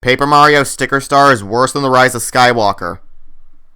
Paper Mario Sticker Star is worse than The Rise of Skywalker.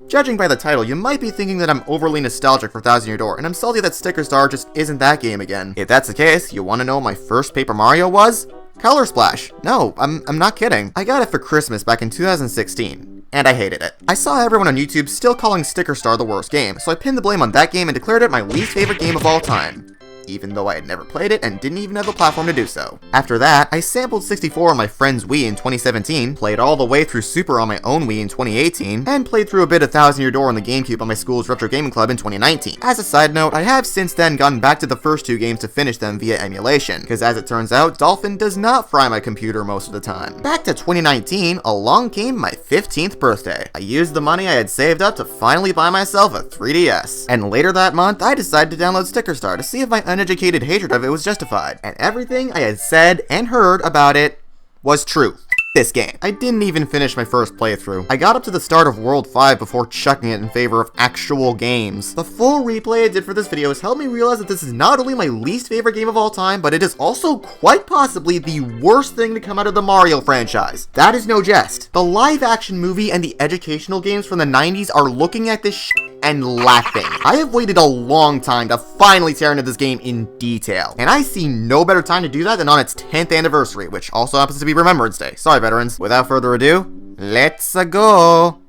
Judging by the title, you might be thinking that I'm overly nostalgic for Thousand Year Door, and I'm salty that Sticker Star just isn't that game again. If that's the case, you wanna know what my first Paper Mario was? Color Splash. No, I'm not kidding. I got it for Christmas back in 2016. And I hated it. I saw everyone on YouTube still calling Sticker Star the worst game, so I pinned the blame on that game and declared it my least favorite game of all time, even though I had never played it and didn't even have a platform to do so. After that, I sampled 64 on my friend's Wii in 2017, played all the way through Super on my own Wii in 2018, and played through a bit of Thousand Year Door on the GameCube on my school's Retro Gaming Club in 2019. As a side note, I have since then gotten back to the first two games to finish them via emulation, because as it turns out, Dolphin does not fry my computer most of the time. Back to 2019, along came my 15th birthday. I used the money I had saved up to finally buy myself a 3DS. And later that month, I decided to download Sticker Star to see if my uneducated hatred of it was justified, and everything I had said and heard about it was true. This game. I didn't even finish my first playthrough. I got up to the start of World 5 before chucking it in favor of actual games. The full replay I did for this video has helped me realize that this is not only my least favorite game of all time, but it is also quite possibly the worst thing to come out of the Mario franchise. That is no jest. The live action movie and the educational games from the 90s are looking at this shit and laughing. I have waited a long time to finally tear into this game in detail, and I see no better time to do that than on its 10th anniversary, which also happens to be Remembrance Day. Sorry, veterans. Without further ado, let's go!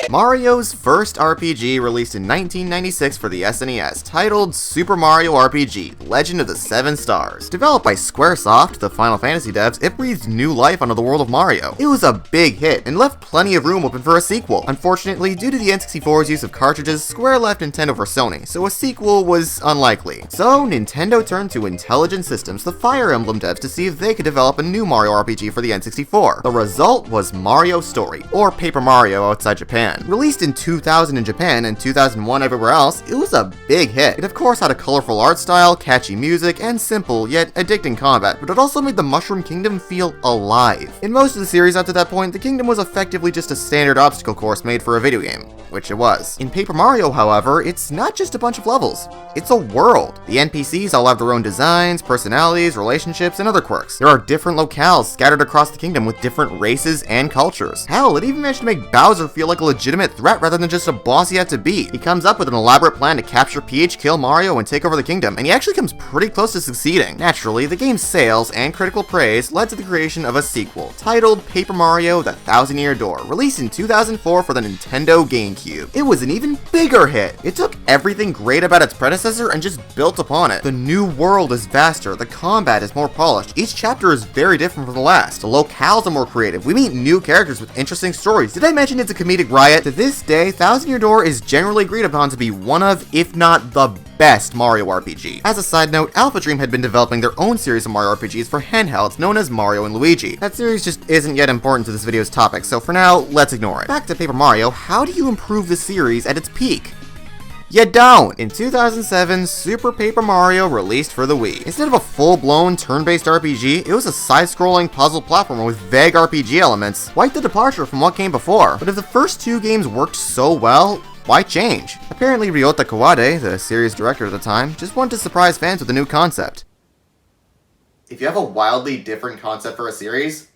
Mario's first RPG released in 1996 for the SNES, titled Super Mario RPG: Legend of the Seven Stars. Developed by Squaresoft, the Final Fantasy devs, it breathed new life onto the world of Mario. It was a big hit, and left plenty of room open for a sequel. Unfortunately, due to the N64's use of cartridges, Square left Nintendo for Sony, so a sequel was unlikely. So, Nintendo turned to Intelligent Systems, the Fire Emblem devs, to see if they could develop a new Mario RPG for the N64. The result was Mario Story, or Paper Mario outside Japan. Released in 2000 in Japan and 2001 everywhere else, it was a big hit. It of course had a colorful art style, catchy music, and simple yet addicting combat, but it also made the Mushroom Kingdom feel alive. In most of the series up to that point, the kingdom was effectively just a standard obstacle course made for a video game, which it was. In Paper Mario, however, it's not just a bunch of levels, it's a world. The NPCs all have their own designs, personalities, relationships, and other quirks. There are different locales scattered across the kingdom with different races and cultures. Hell, it even managed to make Bowser feel like a legitimate threat rather than just a boss you have to beat. He comes up with an elaborate plan to capture Peach, kill Mario, and take over the kingdom, and he actually comes pretty close to succeeding. Naturally, the game's sales and critical praise led to the creation of a sequel, titled Paper Mario: The Thousand Year Door, released in 2004 for the Nintendo GameCube. It was an even bigger hit. It took everything great about its predecessor and just built upon it. The new world is vaster, the combat is more polished, each chapter is very different from the last, the locales are more creative, we meet new characters with interesting stories. Did I mention it's a comedic riot? To this day, Thousand Year Door is generally agreed upon to be one of, if not the best Mario RPG. As a side note, Alpha Dream had been developing their own series of Mario RPGs for handhelds known as Mario and Luigi. That series just isn't yet important to this video's topic, so for now, let's ignore it. Back to Paper Mario, how do you improve the series at its peak? You don't! In 2007, Super Paper Mario released for the Wii. Instead of a full-blown turn-based RPG, it was a side-scrolling puzzle platformer with vague RPG elements, quite the departure from what came before. But if the first two games worked so well, why change? Apparently Ryota Kawade, the series director at the time, just wanted to surprise fans with a new concept. If you have a wildly different concept for a series,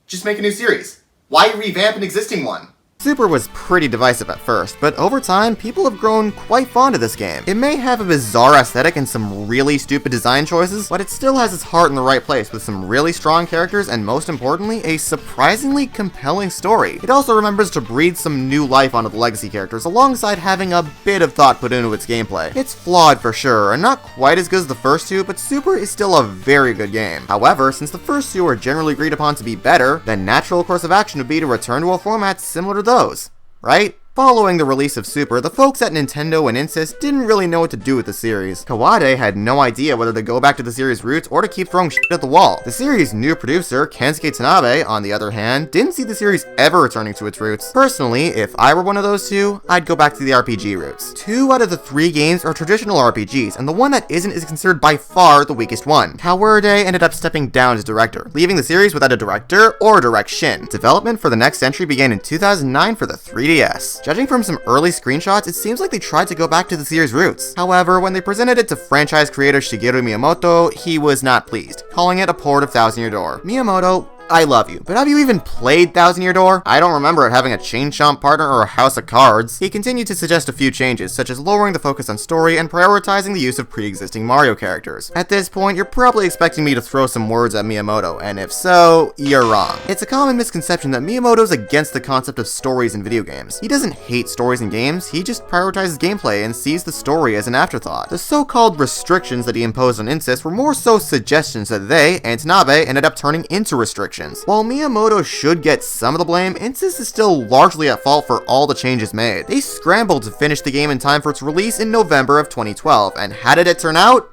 just make a new series. Why revamp an existing one? Super was pretty divisive at first, but over time, people have grown quite fond of this game. It may have a bizarre aesthetic and some really stupid design choices, but it still has its heart in the right place with some really strong characters and, most importantly, a surprisingly compelling story. It also remembers to breathe some new life onto the legacy characters alongside having a bit of thought put into its gameplay. It's flawed for sure, and not quite as good as the first two, but Super is still a very good game. However, since the first two are generally agreed upon to be better, the natural course of action would be to return to a format similar to those, right? Following the release of Super, the folks at Nintendo and Insys didn't really know what to do with the series. Kawade had no idea whether to go back to the series' roots or to keep throwing shit at the wall. The series' new producer, Kensuke Tanabe, on the other hand, didn't see the series ever returning to its roots. Personally, if I were one of those two, I'd go back to the RPG roots. 2 out of the 3 games are traditional RPGs, and the one that isn't is considered by far the weakest one. Kawade ended up stepping down as director, leaving the series without a director or direction. Development for the next entry began in 2009 for the 3DS. Judging from some early screenshots, it seems like they tried to go back to the series' roots. However, when they presented it to franchise creator Shigeru Miyamoto, he was not pleased, calling it a port of Thousand Year Door. Miyamoto, I love you, but have you even played Thousand Year Door? I don't remember it having a chain chomp partner or a house of cards. He continued to suggest a few changes, such as lowering the focus on story and prioritizing the use of pre-existing Mario characters. At this point, you're probably expecting me to throw some words at Miyamoto, and if so, you're wrong. It's a common misconception that Miyamoto's against the concept of stories in video games. He doesn't hate stories in games, he just prioritizes gameplay and sees the story as an afterthought. The so-called restrictions that he imposed on Insys were more so suggestions that they, and Tanabe, ended up turning into restrictions. While Miyamoto should get some of the blame, Insys is still largely at fault for all the changes made. They scrambled to finish the game in time for its release in November of 2012, and how did it turn out?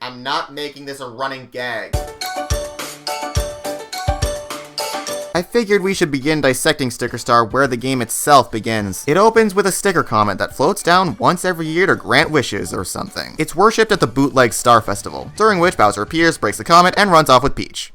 I'm not making this a running gag. I figured we should begin dissecting Sticker Star where the game itself begins. It opens with a sticker comment that floats down once every year to grant wishes or something. It's worshipped at the Bootleg Star Festival, during which Bowser appears, breaks the comment, and runs off with Peach.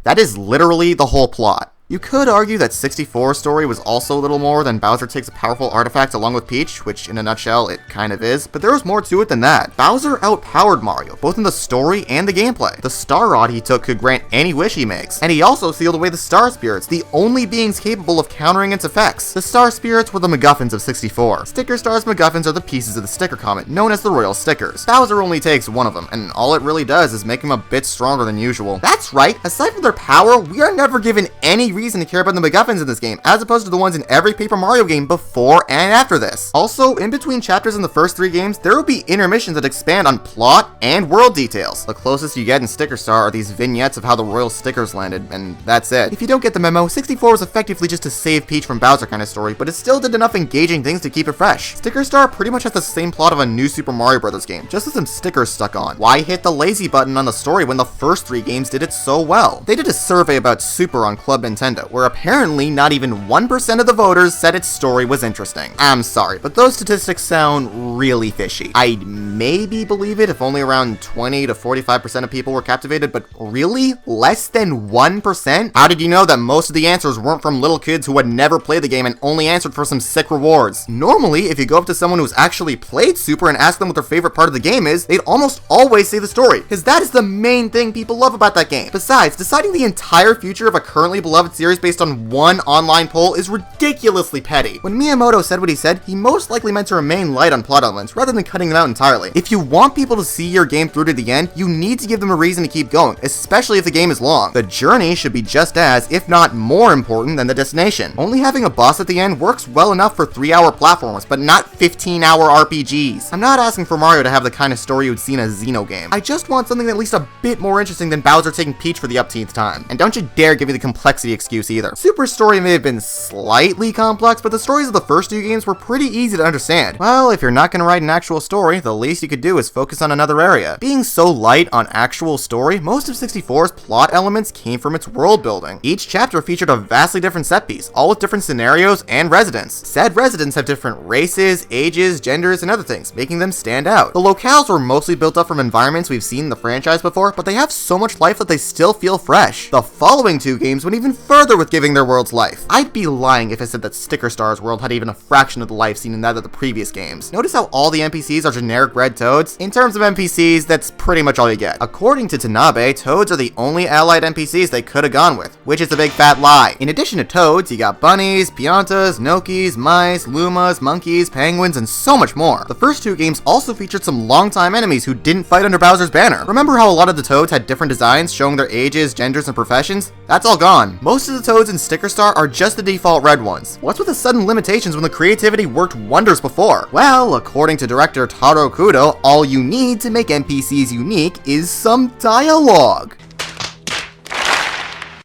That is literally the whole plot. You could argue that 64's story was also a little more than Bowser takes a powerful artifact along with Peach, which in a nutshell it kind of is, but there was more to it than that. Bowser outpowered Mario, both in the story and the gameplay. The Star Rod he took could grant any wish he makes, and he also sealed away the Star Spirits, the only beings capable of countering its effects. The Star Spirits were the MacGuffins of 64. Sticker Star's MacGuffins are the pieces of the sticker comet, known as the Royal Stickers. Bowser only takes one of them, and all it really does is make him a bit stronger than usual. That's right, aside from their power, we are never given any reason to care about the MacGuffins in this game, as opposed to the ones in every Paper Mario game before and after this. Also, in between chapters in the first 3 games, there will be intermissions that expand on plot and world details. The closest you get in Sticker Star are these vignettes of how the Royal Stickers landed, and that's it. If you don't get the memo, 64 was effectively just a save Peach from Bowser kind of story, but it still did enough engaging things to keep it fresh. Sticker Star pretty much has the same plot of a new Super Mario Bros. Game, just with some stickers stuck on. Why hit the lazy button on the story when the first 3 games did it so well? They did a survey about Super on Club Nintendo, where apparently not even 1% of the voters said its story was interesting. I'm sorry, but those statistics sound really fishy. I'd maybe believe it if only around 20 to 45% of people were captivated, but really? Less than 1%? How did you know that most of the answers weren't from little kids who had never played the game and only answered for some sick rewards? Normally, if you go up to someone who's actually played Super and ask them what their favorite part of the game is, they'd almost always say the story, because that is the main thing people love about that game. Besides, deciding the entire future of a currently beloved series based on one online poll is ridiculously petty. When Miyamoto said what he said, he most likely meant to remain light on plot elements rather than cutting them out entirely. If you want people to see your game through to the end, you need to give them a reason to keep going, especially if the game is long. The journey should be just as, if not more important than the destination. Only having a boss at the end works well enough for 3-hour platformers, but not 15-hour RPGs. I'm not asking for Mario to have the kind of story you'd see in a Xeno game. I just want something at least a bit more interesting than Bowser taking Peach for the upteenth time. And don't you dare give me the complexity excuse either. Super's story may have been slightly complex, but the stories of the first 2 games were pretty easy to understand. Well, if you're not going to write an actual story, the least you could do is focus on another area. Being so light on actual story, most of 64's plot elements came from its world building. Each chapter featured a vastly different set piece, all with different scenarios and residents. Said residents have different races, ages, genders, and other things, making them stand out. The locales were mostly built up from environments we've seen in the franchise before, but they have so much life that they still feel fresh. The following 2 games went even further with giving their worlds life. I'd be lying if I said that Sticker Star's world had even a fraction of the life seen in that of the previous games. Notice how all the NPCs are generic red toads? In terms of NPCs, that's pretty much all you get. According to Tanabe, toads are the only allied NPCs they could have gone with, which is a big fat lie. In addition to toads, you got bunnies, piantas, nokis, mice, lumas, monkeys, penguins, and so much more. The first 2 games also featured some longtime enemies who didn't fight under Bowser's banner. Remember how a lot of the toads had different designs showing their ages, genders, and professions? That's all gone. Most of the toads in Sticker Star are just the default red ones. What's with the sudden limitations when the creativity worked wonders before? Well, according to director Taro Kudo, all you need to make NPCs unique is some dialogue.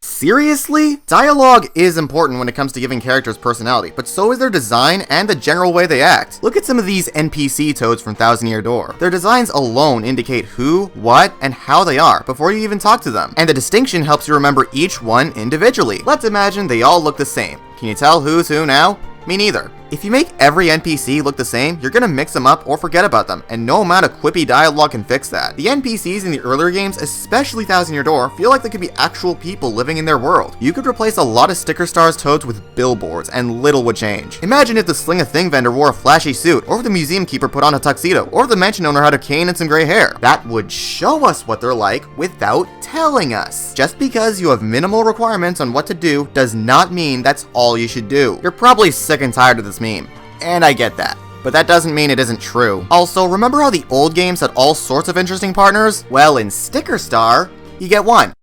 Seriously? Dialogue is important when it comes to giving characters personality, but so is their design and the general way they act. Look at some of these NPC toads from Thousand Year Door. Their designs alone indicate who, what, and how they are before you even talk to them, and the distinction helps you remember each one individually. Let's imagine they all look the same. Can you tell who's who now? Me neither. If you make every NPC look the same, you're gonna mix them up or forget about them, and no amount of quippy dialogue can fix that. The NPCs in the earlier games, especially Thousand Year Door, feel like they could be actual people living in their world. You could replace a lot of sticker stars toads with billboards, and little would change. Imagine if the Sling a Thing vendor wore a flashy suit, or if the museum keeper put on a tuxedo, or if the mansion owner had a cane and some gray hair. That would show us what they're like without telling us. Just because you have minimal requirements on what to do does not mean that's all you should do. You're probably sick and tired of this meme, and I get that. But that doesn't mean it isn't true. Also, remember how the old games had all sorts of interesting partners? Well, in Sticker Star, you get one.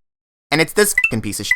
And it's this fucking piece of shit.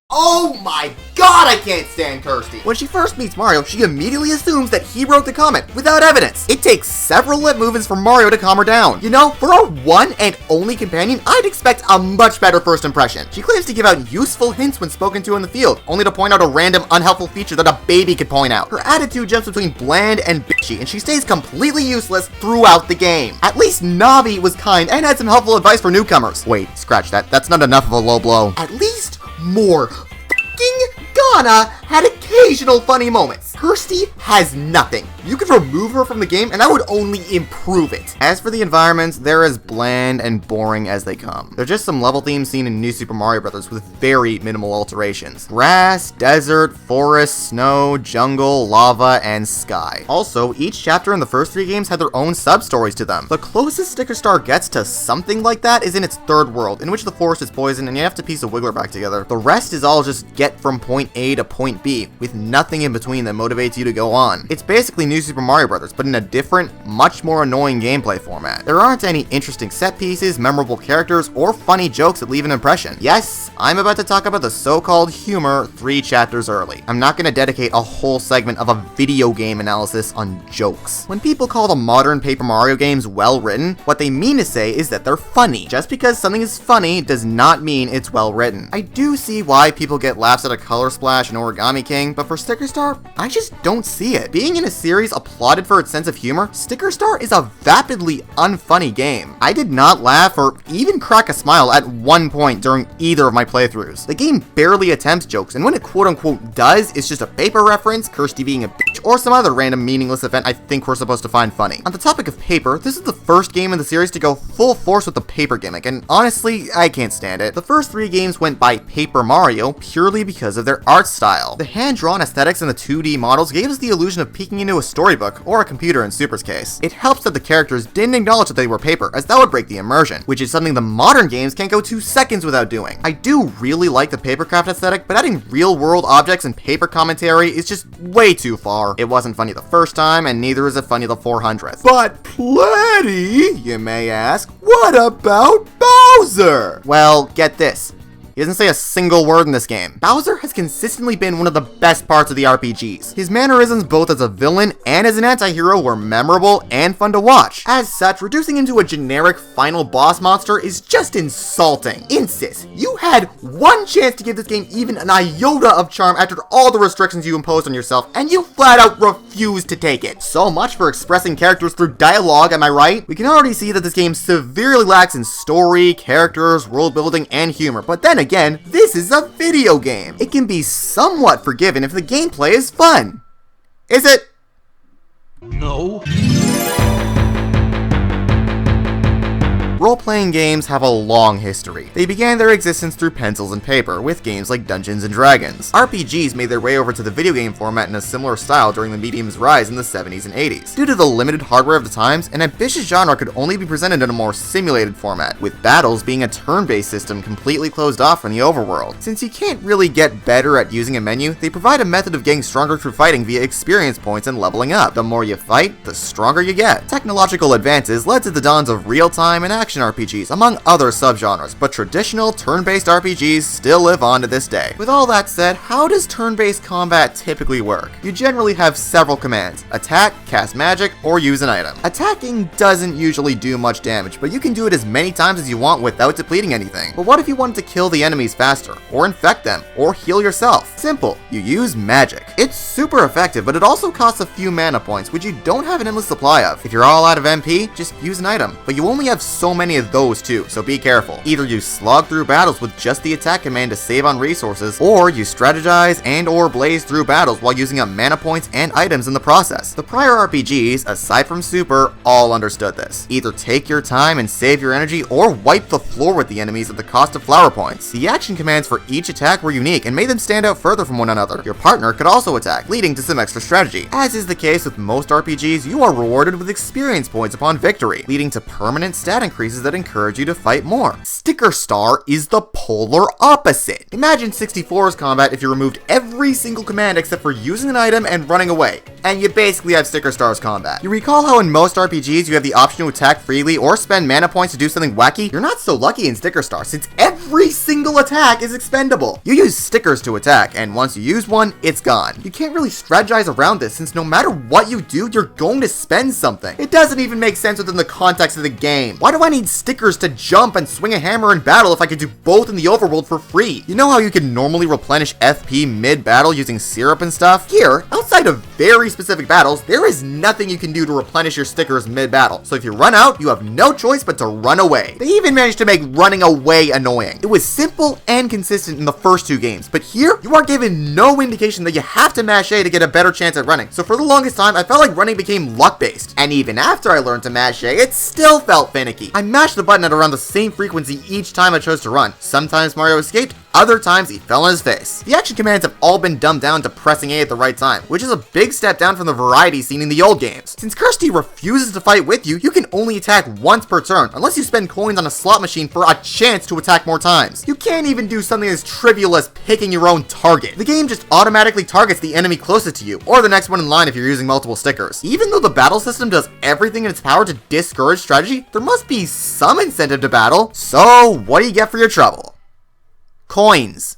Oh my god, I can't stand Kirsty! When she first meets Mario, she immediately assumes that he wrote the comment, without evidence. It takes several lip movements for Mario to calm her down. You know, for our one and only companion, I'd expect a much better first impression. She claims to give out useful hints when spoken to in the field, only to point out a random unhelpful feature that a baby could point out. Her attitude jumps between bland and bitchy, and she stays completely useless throughout the game. At least Navi was kind and had some helpful advice for newcomers. Wait, scratch that. That's not enough of a low blow. At least more fucking Ghana had occasional funny moments. Kirsty has nothing. You could remove her from the game and that would only improve it. As for the environments, they're as bland and boring as they come. They're just some level themes seen in New Super Mario Bros. With very minimal alterations. Grass, desert, forest, snow, jungle, lava, and sky. Also, each chapter in the first 3 games had their own sub-stories to them. The closest Sticker Star gets to something like that is in its 3rd world, in which the forest is poisoned and you have to piece a Wiggler back together. The rest is all just get from point A to point B, with nothing in between that motivates you to go on. It's basically New Super Mario Bros., but in a different, much more annoying gameplay format. There aren't any interesting set pieces, memorable characters, or funny jokes that leave an impression. Yes, I'm about to talk about the so-called humor 3 chapters early. I'm not going to dedicate a whole segment of a video game analysis on jokes. When people call the modern Paper Mario games well written, what they mean to say is that they're funny. Just because something is funny does not mean it's well written. I do see why people get laughs at a Color Splash and Origami King, but for Sticker Star, I just don't see it. Being in a series applauded for its sense of humor, Sticker Star is a vapidly unfunny game. I did not laugh or even crack a smile at one point during either of my playthroughs. The game barely attempts jokes, and when it quote-unquote does, it's just a paper reference, Kirsty being a bitch, or some other random meaningless event I think we're supposed to find funny. On the topic of paper, this is the first game in the series to go full force with the paper gimmick, and honestly, I can't stand it. The first 3 games went by Paper Mario purely because of their art style. The hand-drawn aesthetics and the 2D models gave us the illusion of peeking into a storybook, or a computer in Super's case. It helps that the characters didn't acknowledge that they were paper, as that would break the immersion, which is something the modern games can't go 2 seconds without doing. I do really like the papercraft aesthetic, but adding real-world objects and paper commentary is just way too far. It wasn't funny the first time, and neither is it funny the 400th. But Platy, you may ask, what about Bowser? Well, get this. He doesn't say a single word in this game. Bowser has consistently been one of the best parts of the RPGs. His mannerisms both as a villain and as an anti-hero were memorable and fun to watch. As such, reducing him to a generic final boss monster is just insulting. Insist, you had one chance to give this game even an iota of charm after all the restrictions you imposed on yourself, and you flat out refused to take it. So much for expressing characters through dialogue, am I right? We can already see that this game severely lacks in story, characters, world building, and humor, but then again, this is a video game. It can be somewhat forgiven if the gameplay is fun. Is it? No. Role-playing games have a long history. They began their existence through pencils and paper, with games like Dungeons & Dragons. RPGs made their way over to the video game format in a similar style during the medium's rise in the 70s and 80s. Due to the limited hardware of the times, an ambitious genre could only be presented in a more simulated format, with battles being a turn-based system completely closed off from the overworld. Since you can't really get better at using a menu, they provide a method of getting stronger through fighting via experience points and leveling up. The more you fight, the stronger you get. Technological advances led to the dawns of real-time and action RPGs, among other subgenres, but traditional turn-based RPGs still live on to this day. With all that said, how does turn-based combat typically work? You generally have several commands: attack, cast magic, or use an item. Attacking doesn't usually do much damage, but you can do it as many times as you want without depleting anything. But what if you wanted to kill the enemies faster, or infect them, or heal yourself? Simple, you use magic. It's super effective, but it also costs a few mana points, which you don't have an endless supply of. If you're all out of MP, just use an item, but you only have so many of those too, so be careful. Either you slog through battles with just the attack command to save on resources, or you strategize and or blaze through battles while using up mana points and items in the process. The prior RPGs, aside from Super, all understood this. Either take your time and save your energy, or wipe the floor with the enemies at the cost of flower points. The action commands for each attack were unique and made them stand out further from one another. Your partner could also attack, leading to some extra strategy. As is the case with most RPGs, you are rewarded with experience points upon victory, leading to permanent stat increases that encourage you to fight more. Sticker Star is the polar opposite. Imagine 64's combat if you removed every single command except for using an item and running away, and you basically have Sticker Star's combat. You recall how in most RPGs you have the option to attack freely or spend mana points to do something wacky? You're not so lucky in Sticker Star, since every single attack is expendable. You use stickers to attack, and once you use one, it's gone. You can't really strategize around this, since no matter what you do, you're going to spend something. It doesn't even make sense within the context of the game. Why do I need stickers to jump and swing a hammer in battle if I could do both in the overworld for free? You know how you can normally replenish FP mid-battle using syrup and stuff? Here, outside of very specific battles, there is nothing you can do to replenish your stickers mid-battle. So if you run out, you have no choice but to run away. They even managed to make running away annoying. It was simple and consistent in the first two games, but here, you are given no indication that you have to mash A to get a better chance at running. So for the longest time, I felt like running became luck-based. And even after I learned to mash A, it still felt finicky. I mashed the button at around the same frequency each time I chose to run. Sometimes Mario escaped, other times he fell on his face. The action commands have all been dumbed down to pressing A at the right time, which is a big step down from the variety seen in the old games. Since Kirsty refuses to fight with you, you can only attack once per turn, unless you spend coins on a slot machine for a chance to attack more times. You can't even do something as trivial as picking your own target. The game just automatically targets the enemy closest to you, or the next one in line if you're using multiple stickers. Even though the battle system does everything in its power to discourage strategy, there must be some incentive to battle. So, what do you get for your trouble? Coins,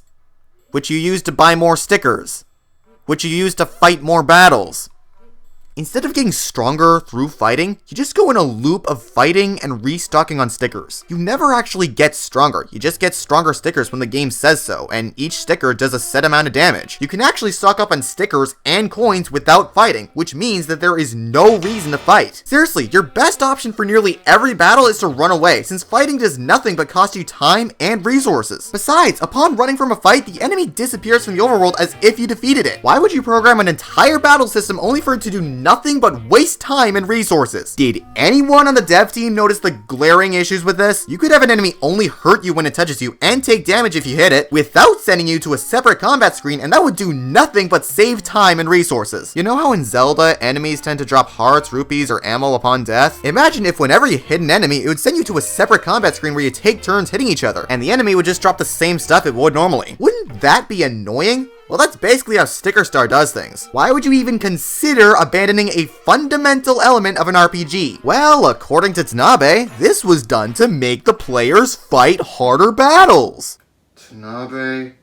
which you use to buy more stickers, which you use to fight more battles. Instead of getting stronger through fighting, you just go in a loop of fighting and restocking on stickers. You never actually get stronger, you just get stronger stickers when the game says so, and each sticker does a set amount of damage. You can actually stock up on stickers and coins without fighting, which means that there is no reason to fight. Seriously, your best option for nearly every battle is to run away, since fighting does nothing but cost you time and resources. Besides, upon running from a fight, the enemy disappears from the overworld as if you defeated it. Why would you program an entire battle system only for it to do nothing but waste time and resources? Did anyone on the dev team notice the glaring issues with this? You could have an enemy only hurt you when it touches you and take damage if you hit it, without sending you to a separate combat screen, and that would do nothing but save time and resources. You know how in Zelda, enemies tend to drop hearts, rupees, or ammo upon death? Imagine if whenever you hit an enemy, it would send you to a separate combat screen where you take turns hitting each other, and the enemy would just drop the same stuff it would normally. Wouldn't that be annoying? Well, that's basically how Sticker Star does things. Why would you even consider abandoning a fundamental element of an RPG? Well, according to Tanabe, this was done to make the players fight harder battles. Tanabe,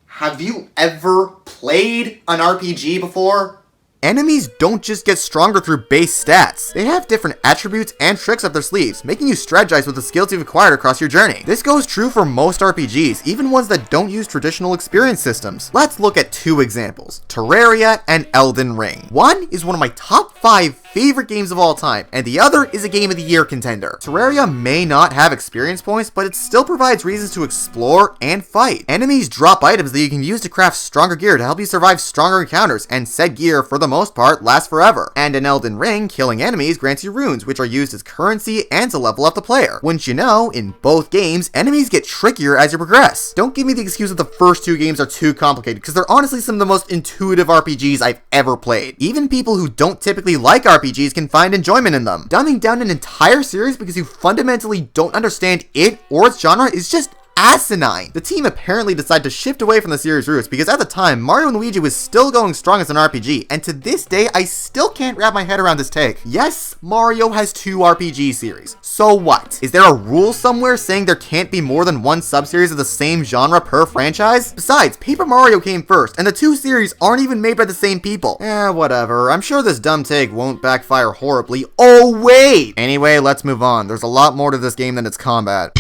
have you ever played an RPG before? Enemies don't just get stronger through base stats. They have different attributes and tricks up their sleeves, making you strategize with the skills you've acquired across your journey. This goes true for most RPGs, even ones that don't use traditional experience systems. Let's look at two examples, Terraria and Elden Ring. One is one of my top 5 favorite games of all time, and the other is a Game of the Year contender. Terraria may not have experience points, but it still provides reasons to explore and fight. Enemies drop items that you can use to craft stronger gear to help you survive stronger encounters, and said gear, for the most part, lasts forever. And in Elden Ring, killing enemies grants you runes, which are used as currency and to level up the player. Wouldn't you know, in both games, enemies get trickier as you progress. Don't give me the excuse that the first two games are too complicated, because they're honestly some of the most intuitive RPGs I've ever played. Even people who don't typically like RPGs can find enjoyment in them. Dumbing down an entire series because you fundamentally don't understand it or its genre is just asinine. The team apparently decided to shift away from the series' roots because at the time, Mario & Luigi was still going strong as an RPG, and to this day, I still can't wrap my head around this take. Yes, Mario has 2 RPG series. So what? Is there a rule somewhere saying there can't be more than one sub-series of the same genre per franchise? Besides, Paper Mario came first, and the 2 series aren't even made by the same people. Whatever. I'm sure this dumb take won't backfire horribly. Oh, wait! Anyway, let's move on. There's a lot more to this game than its combat.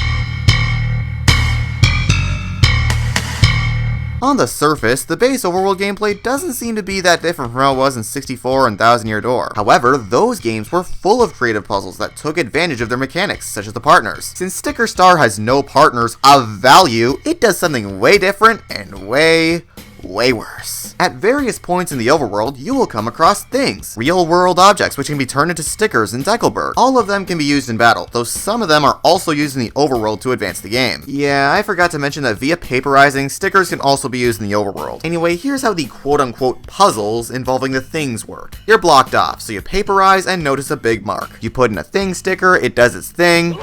On the surface, the base overworld gameplay doesn't seem to be that different from how it was in 64 and Thousand Year Door. However, those games were full of creative puzzles that took advantage of their mechanics, such as the partners. Since Sticker Star has no partners of value, it does something way different and way worse. At various points in the overworld, you will come across things. Real-world objects which can be turned into stickers in Deckelberg. All of them can be used in battle, though some of them are also used in the overworld to advance the game. Yeah, I forgot to mention that via paperizing, stickers can also be used in the overworld. Anyway, here's how the quote-unquote puzzles involving the things work. You're blocked off, so you paperize and notice a big mark. You put in a thing sticker, it does its thing,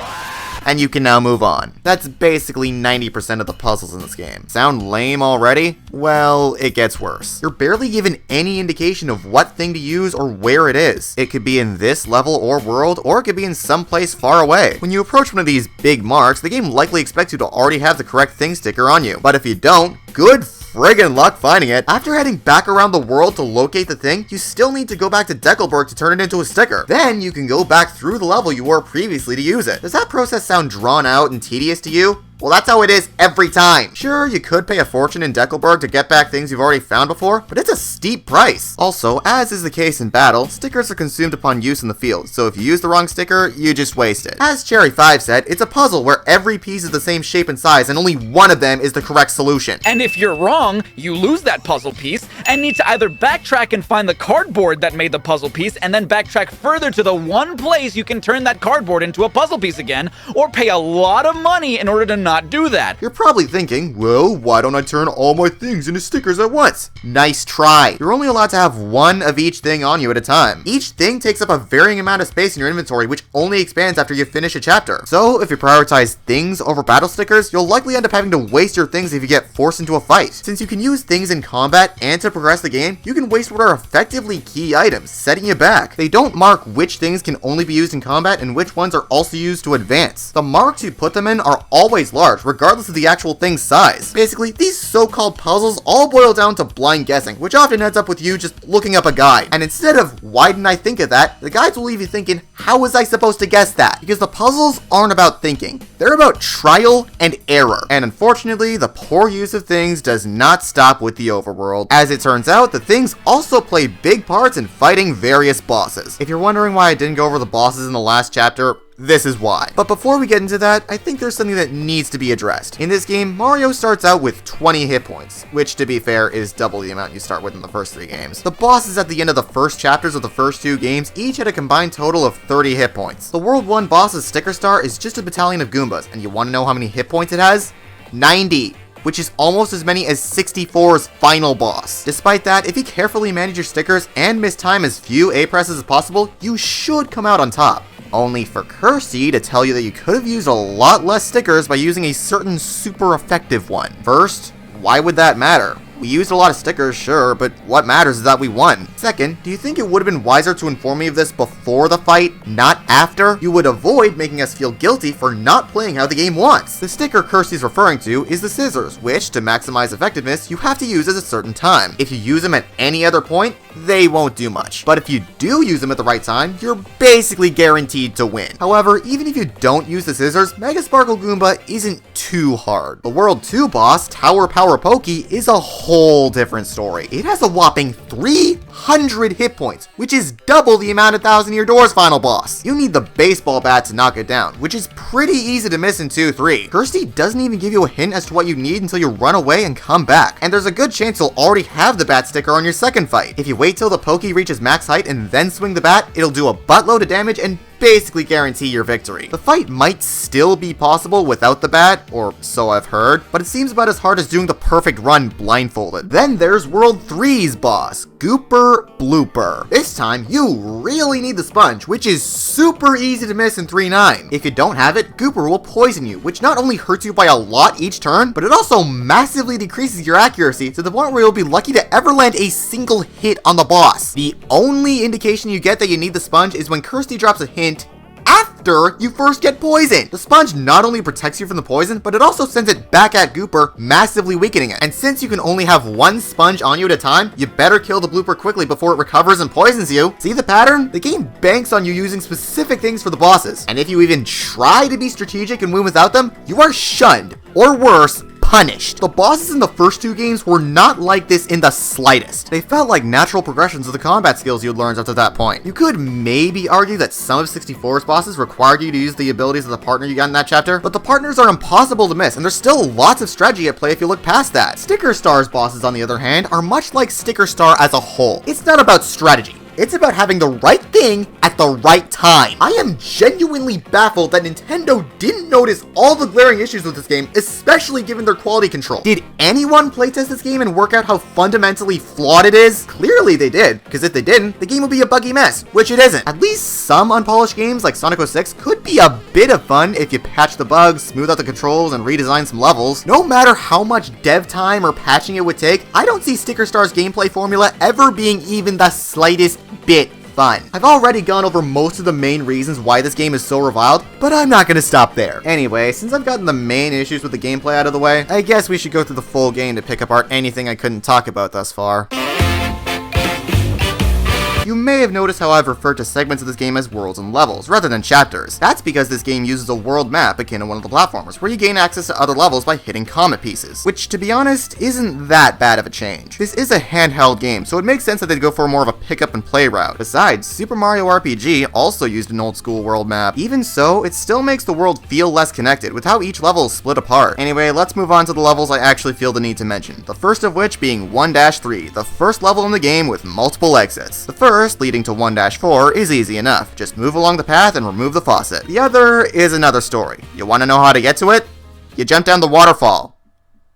and you can now move on. That's basically 90% of the puzzles in this game. Sound lame already? Well, it gets worse. You're barely given any indication of what thing to use or where it is. It could be in this level or world, or it could be in some place far away. When you approach one of these big marks, the game likely expects you to already have the correct thing sticker on you. But if you don't, good friggin' luck finding it. After heading back around the world to locate the thing, you still need to go back to Deckelberg to turn it into a sticker. Then you can go back through the level you were previously to use it. Does that process sound drawn out and tedious to you? Well, that's how it is every time. Sure, you could pay a fortune in Deckelberg to get back things you've already found before, but it's a steep price. Also, as is the case in battle, stickers are consumed upon use in the field, so if you use the wrong sticker, you just waste it. As Cherry5 said, it's a puzzle where every piece is the same shape and size, and only one of them is the correct solution. And if you're wrong, you lose that puzzle piece, and need to either backtrack and find the cardboard that made the puzzle piece, and then backtrack further to the one place you can turn that cardboard into a puzzle piece again, or pay a lot of money in order to not do that. You're probably thinking, well, why don't I turn all my things into stickers at once? Nice try. You're only allowed to have one of each thing on you at a time. Each thing takes up a varying amount of space in your inventory, which only expands after you finish a chapter. So if you prioritize things over battle stickers, you'll likely end up having to waste your things if you get forced into a fight. Since you can use things in combat and to progress the game, you can waste what are effectively key items, setting you back. They don't mark which things can only be used in combat and which ones are also used to advance. The marks you put them in are always large, regardless of the actual thing's size. Basically, these so-called puzzles all boil down to blind guessing, which often ends up with you just looking up a guide. And instead of, why didn't I think of that, the guides will leave you thinking, how was I supposed to guess that? Because the puzzles aren't about thinking. They're about trial and error. And unfortunately, the poor use of things does not stop with the overworld. As it turns out, the things also play big parts in fighting various bosses. If you're wondering why I didn't go over the bosses in the last chapter, this is why. But before we get into that, I think there's something that needs to be addressed. In this game, Mario starts out with 20 hit points, which to be fair is double the amount you start with in the first 3 games. The bosses at the end of the first chapters of the first 2 games each had a combined total of 30 hit points. The World 1 boss's Sticker Star is just a battalion of Goombas, and you want to know how many hit points it has? 90! Which is almost as many as 64's final boss. Despite that, if you carefully manage your stickers and miss time as few A-presses as possible, you should come out on top. Only for Kirsty to tell you that you could have used a lot less stickers by using a certain super effective one. First, why would that matter? We used a lot of stickers, sure, but what matters is that we won. Second, do you think it would have been wiser to inform me of this before the fight, not after? You would avoid making us feel guilty for not playing how the game wants. The sticker Kirsty's referring to is the scissors, which, to maximize effectiveness, you have to use at a certain time. If you use them at any other point, they won't do much. But if you do use them at the right time, you're basically guaranteed to win. However, even if you don't use the scissors, Mega Sparkle Goomba isn't too hard. The World 2 boss, Tower Power Pokey, is a whole different story. It has a whopping 300 hit points, which is double the amount of Thousand Year Door's final boss. You need the baseball bat to knock it down, which is pretty easy to miss in 2-3. Kirsty doesn't even give you a hint as to what you need until you run away and come back, and there's a good chance you'll already have the bat sticker on your second fight. If you wait till the Pokey reaches max height and then swing the bat, it'll do a buttload of damage and basically guarantee your victory. The fight might still be possible without the bat, or so I've heard, but it seems about as hard as doing the perfect run blindfolded. Then there's World 3's boss, Gooper Blooper. This time, you really need the sponge, which is super easy to miss in 3-9. If you don't have it, Gooper will poison you, which not only hurts you by a lot each turn, but it also massively decreases your accuracy to the point where you'll be lucky to ever land a single hit on the boss. The only indication you get that you need the sponge is when Kirsty drops a hint after you first get poisoned. The sponge not only protects you from the poison, but it also sends it back at Gooper, massively weakening it. And since you can only have one sponge on you at a time, you better kill the blooper quickly before it recovers and poisons you. See the pattern? The game banks on you using specific things for the bosses. And if you even try to be strategic and win without them, you are shunned, or worse, punished. The bosses in the first two games were not like this in the slightest. They felt like natural progressions of the combat skills you'd learned up to that point. You could maybe argue that some of 64's bosses required you to use the abilities of the partner you got in that chapter, but the partners are impossible to miss, and there's still lots of strategy at play if you look past that. Sticker Star's bosses, on the other hand, are much like Sticker Star as a whole. It's not about strategy. It's about having the right thing at the right time. I am genuinely baffled that Nintendo didn't notice all the glaring issues with this game, especially given their quality control. Did anyone playtest this game and work out how fundamentally flawed it is? Clearly they did, because if they didn't, the game would be a buggy mess, which it isn't. At least some unpolished games like Sonic 06 could be a bit of fun if you patch the bugs, smooth out the controls, and redesign some levels. No matter how much dev time or patching it would take, I don't see Sticker Star's gameplay formula ever being even the slightest bit fun. I've already gone over most of the main reasons why this game is so reviled, but I'm not gonna stop there. Anyway, since I've gotten the main issues with the gameplay out of the way, I guess we should go through the full game to pick apart anything I couldn't talk about thus far. You may have noticed how I've referred to segments of this game as worlds and levels, rather than chapters. That's because this game uses a world map akin to one of the platformers, where you gain access to other levels by hitting comet pieces, which, to be honest, isn't that bad of a change. This is a handheld game, so it makes sense that they'd go for more of a pick-up and play route. Besides, Super Mario RPG also used an old-school world map. Even so, it still makes the world feel less connected, with how each level is split apart. Anyway, let's move on to the levels I actually feel the need to mention, the first of which being 1-3, the first level in the game with multiple exits. The first, leading to 1-4, is easy enough. Just move along the path and remove the faucet. The other is another story. You want to know how to get to it? You jump down the waterfall.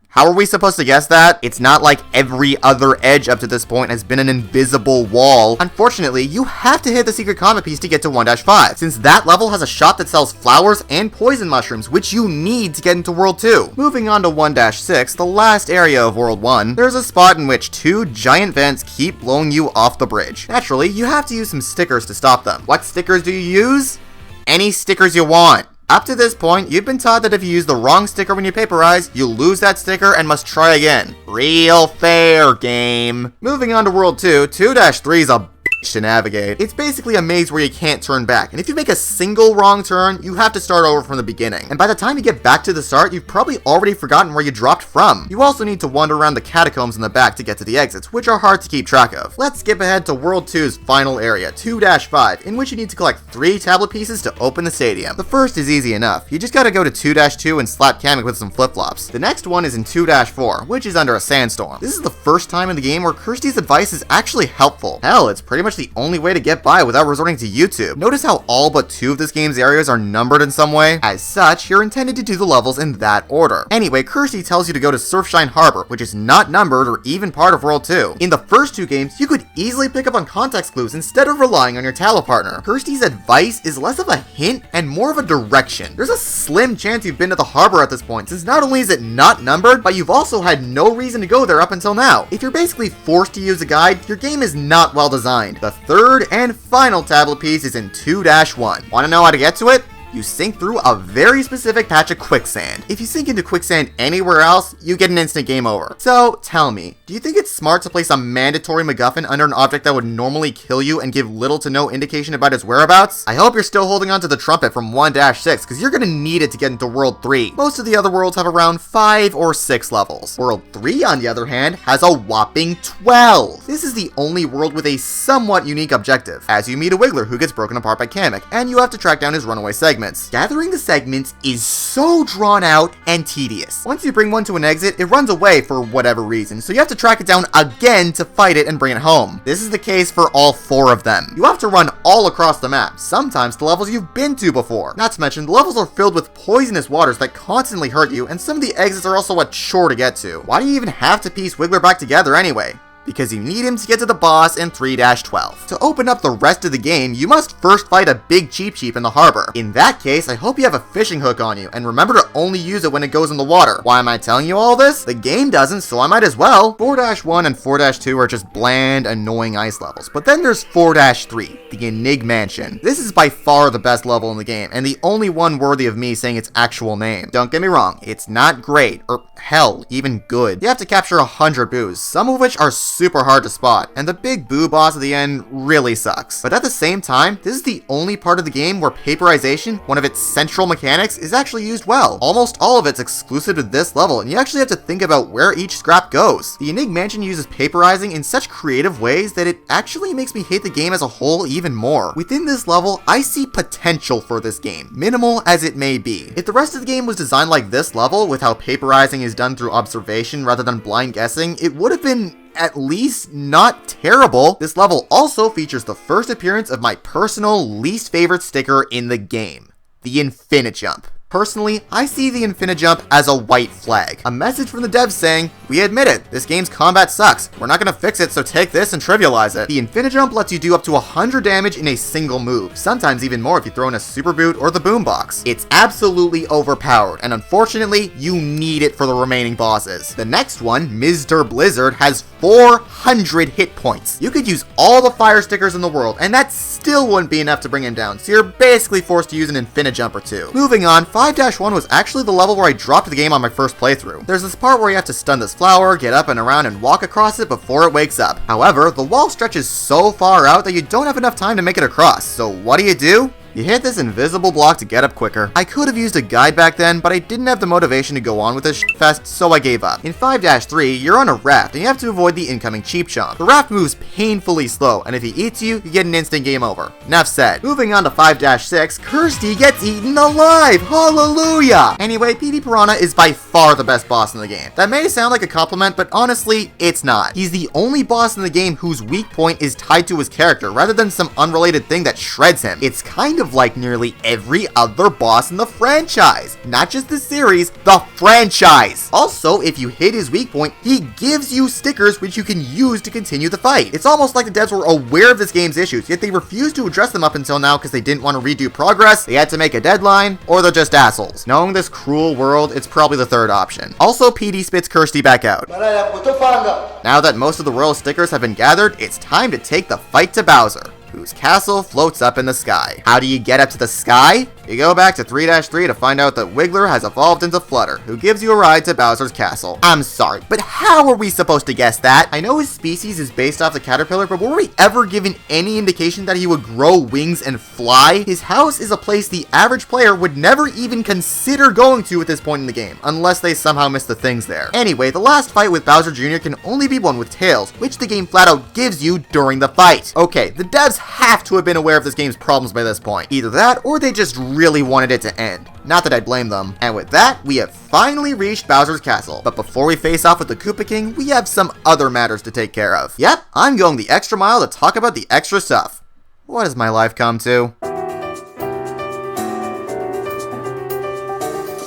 How are we supposed to guess that? It's not like every other edge up to this point has been an invisible wall. Unfortunately, you have to hit the secret comet piece to get to 1-5, since that level has a shop that sells flowers and poison mushrooms, which you need to get into World 2. Moving on to 1-6, the last area of World 1, there's a spot in which two giant vents keep blowing you off the bridge. Naturally, you have to use some stickers to stop them. What stickers do you use? Any stickers you want. Up to this point, you've been taught that if you use the wrong sticker when you paperize, you lose that sticker and must try again. Real fair, game. Moving on to World 2, 2-3 is a bitch to navigate. It's basically a maze where you can't turn back, and if you make a single wrong turn, you have to start over from the beginning. And by the time you get back to the start, you've probably already forgotten where you dropped from. You also need to wander around the catacombs in the back to get to the exits, which are hard to keep track of. Let's skip ahead to World 2's final area, 2-5, in which you need to collect 3 tablet pieces to open the stadium. The first is easy enough. You just gotta go to 2-2 and slap Kamek with some flip-flops. The next one is in 2-4, which is under a sandstorm. This is the first time in the game where Kirsty's advice is actually helpful. Hell, it's pretty much the only way to get by without resorting to YouTube. Notice how all but 2 of this game's areas are numbered in some way? As such, you're intended to do the levels in that order. Anyway, Kirsty tells you to go to Surfshine Harbor, which is not numbered or even part of World 2. In the first 2 games, you could easily pick up on context clues instead of relying on your tablet partner. Kirsty's advice is less of a hint and more of a direction. There's a slim chance you've been to the harbor at this point, since not only is it not numbered, but you've also had no reason to go there up until now. If you're basically forced to use a guide, your game is not well designed. The third and final tablet piece is in 2-1. Want to know how to get to it? You sink through a very specific patch of quicksand. If you sink into quicksand anywhere else, you get an instant game over. So, tell me, do you think it's smart to place a mandatory MacGuffin under an object that would normally kill you and give little to no indication about its whereabouts? I hope you're still holding on to the trumpet from 1-6, because you're gonna need it to get into World 3. Most of the other worlds have around 5 or 6 levels. World 3, on the other hand, has a whopping 12. This is the only world with a somewhat unique objective, as you meet a Wiggler who gets broken apart by Kamek, and you have to track down his runaway segment. Gathering the segments is so drawn out and tedious. Once you bring one to an exit, it runs away for whatever reason, so you have to track it down again to fight it and bring it home. This is the case for all 4 of them. You have to run all across the map, sometimes to levels you've been to before. Not to mention, the levels are filled with poisonous waters that constantly hurt you, and some of the exits are also a chore to get to. Why do you even have to piece Wiggler back together anyway? Because you need him to get to the boss in 3-12. To open up the rest of the game, you must first fight a big Cheep in the harbor. In that case, I hope you have a fishing hook on you, and remember to only use it when it goes in the water. Why am I telling you all this? The game doesn't, so I might as well. 4-1 and 4-2 are just bland, annoying ice levels. But then there's 4-3, the Enig Mansion. This is by far the best level in the game, and the only one worthy of me saying its actual name. Don't get me wrong, it's not great, or hell, even good. You have to capture 100 boos, some of which are so super hard to spot, and the big boo boss at the end really sucks. But at the same time, this is the only part of the game where paperization, one of its central mechanics, is actually used well. Almost all of it's exclusive to this level, and you actually have to think about where each scrap goes. The Enigma Mansion uses paperizing in such creative ways that it actually makes me hate the game as a whole even more. Within this level, I see potential for this game, minimal as it may be. If the rest of the game was designed like this level, with how paperizing is done through observation rather than blind guessing, it would have been at least not terrible. This level also features the first appearance of my personal least favorite sticker in the game, the Infinijump. Personally, I see the Infinijump as a white flag. A message from the devs saying, we admit it, this game's combat sucks. We're not gonna fix it, so take this and trivialize it. The Infinijump lets you do up to 100 damage in a single move, sometimes even more if you throw in a super boot or the boombox. It's absolutely overpowered, and unfortunately, you need it for the remaining bosses. The next one, Mr. Blizzard, has 400 hit points. You could use all the fire stickers in the world, and that still wouldn't be enough to bring him down, so you're basically forced to use an Infinijump or two. Moving on, 5-1 was actually the level where I dropped the game on my first playthrough. There's this part where you have to stun this flower, get up and around, and walk across it before it wakes up. However, the wall stretches so far out that you don't have enough time to make it across, so what do? You hit this invisible block to get up quicker. I could have used a guide back then, but I didn't have the motivation to go on with this fest, so I gave up. In 5-3, you're on a raft, and you have to avoid the incoming Cheap Chomp. The raft moves painfully slow, and if he eats you, you get an instant game over. Enough said. Moving on to 5-6, Kirsty gets eaten alive! Hallelujah! Anyway, PD Piranha is by far the best boss in the game. That may sound like a compliment, but honestly, it's not. He's the only boss in the game whose weak point is tied to his character, rather than some unrelated thing that shreds him. It's kind of like nearly every other boss in the franchise. Not just the series, the franchise. Also, if you hit his weak point, he gives you stickers which you can use to continue the fight. It's almost like the devs were aware of this game's issues, yet they refused to address them up until now because they didn't want to redo progress, they had to make a deadline, or they're just assholes. Knowing this cruel world, it's probably the third option. Also, PD spits Kirsty back out. Now that most of the royal stickers have been gathered, it's time to take the fight to Bowser, whose castle floats up in the sky. How do you get up to the sky? You go back to 3-3 to find out that Wiggler has evolved into Flutter, who gives you a ride to Bowser's castle. I'm sorry, but how are we supposed to guess that? I know his species is based off the caterpillar, but were we ever given any indication that he would grow wings and fly? His house is a place the average player would never even consider going to at this point in the game, unless they somehow missed the things there. Anyway, the last fight with Bowser Jr. can only be won with Tails, which the game flat out gives you during the fight. Okay, the devs have to have been aware of this game's problems by this point. Either that, or they just really wanted it to end. Not that I blame them. And with that, we have finally reached Bowser's castle. But before we face off with the Koopa King, we have some other matters to take care of. Yep, I'm going the extra mile to talk about the extra stuff. What has my life come to?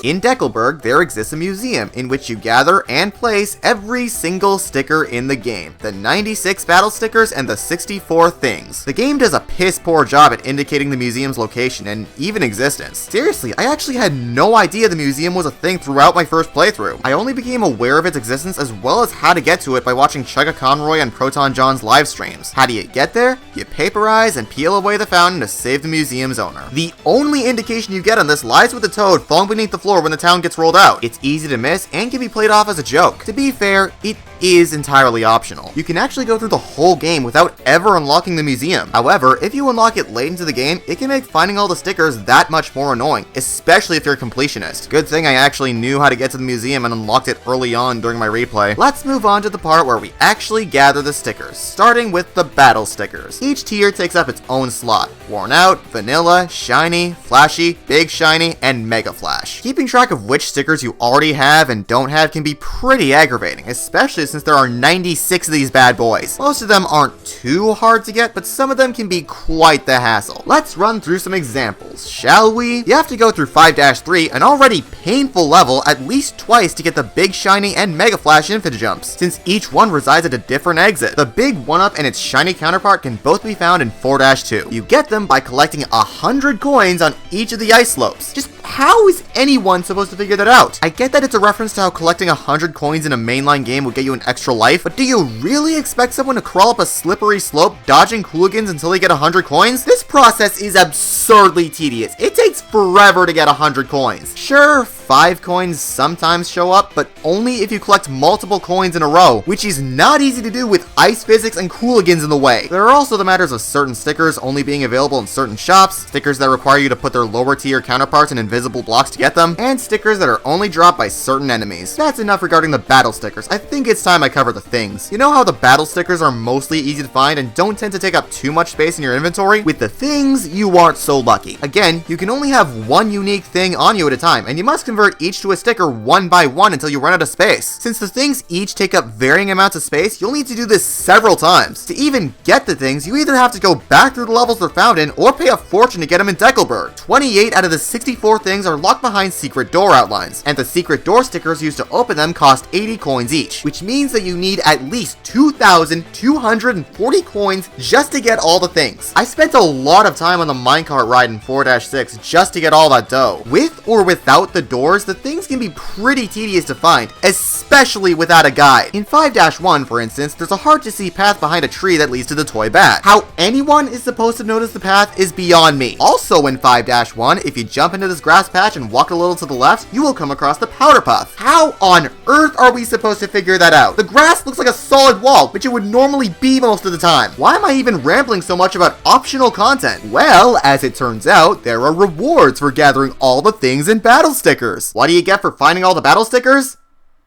In Deckelberg, there exists a museum in which you gather and place every single sticker in the game. The 96 battle stickers and the 64 things. The game does a piss poor job at indicating the museum's location and even existence. Seriously, I actually had no idea the museum was a thing throughout my first playthrough. I only became aware of its existence as well as how to get to it by watching Chugga Conroy and Proton John's live streams. How do you get there? You paperize and peel away the fountain to save the museum's owner. The only indication you get on this lies with the toad falling beneath the floor when the town gets rolled out. It's easy to miss and can be played off as a joke. To be fair, it is entirely optional. You can actually go through the whole game without ever unlocking the museum. However, if you unlock it late into the game, it can make finding all the stickers that much more annoying, especially if you're a completionist. Good thing I actually knew how to get to the museum and unlocked it early on during my replay. Let's move on to the part where we actually gather the stickers, starting with the battle stickers. Each tier takes up its own slot: worn out, vanilla, shiny, flashy, big shiny, and mega flash. Keeping track of which stickers you already have and don't have can be pretty aggravating, especially since there are 96 of these bad boys. Most of them aren't too hard to get, but some of them can be quite the hassle. Let's run through some examples, shall we? You have to go through 5-3, an already painful level, at least twice to get the big shiny and mega flash Infinijumps, since each one resides at a different exit. The big 1-up and its shiny counterpart can both be found in 4-2. You get them by collecting 100 coins on each of the ice slopes. Just how is anyone supposed to figure that out? I get that it's a reference to how collecting 100 coins in a mainline game would get you an extra life, but do you really expect someone to crawl up a slippery slope dodging hooligans until they get 100 coins? This process is absurdly tedious. It takes forever to get 100 coins. Sure, 5 coins sometimes show up, but only if you collect multiple coins in a row, which is not easy to do with ice physics and cooligans in the way. There are also the matters of certain stickers only being available in certain shops, stickers that require you to put their lower tier counterparts in invisible blocks to get them, and stickers that are only dropped by certain enemies. That's enough regarding the battle stickers. I think it's time I cover the things. You know how the battle stickers are mostly easy to find and don't tend to take up too much space in your inventory? With the things, you aren't so lucky. Again, you can only have one unique thing on you at a time, and you must convert each to a sticker one by one until you run out of space. Since the things each take up varying amounts of space, you'll need to do this several times. To even get the things, you either have to go back through the levels they're found in, or pay a fortune to get them in Deckelberg. 28 out of the 64 things are locked behind secret door outlines, and the secret door stickers used to open them cost 80 coins each, which means that you need at least 2,240 coins just to get all the things. I spent a lot of time on the minecart ride in 4-6 just to get all that dough. With or without the doors, the things can be pretty tedious to find, especially without a guide. In 5-1, for instance, there's a hard to see path behind a tree that leads to the toy bat. How anyone is supposed to notice the path is beyond me. Also in 5-1, if you jump into this grass patch and walk a little to the left, you will come across the powder puff. How on earth are we supposed to figure that out? The grass looks like a solid wall, which it would normally be most of the time. Why am I even rambling so much about optional content? Well, as it turns out, there are rewards for gathering all the things in battle stickers. What do you get for finding all the battle stickers?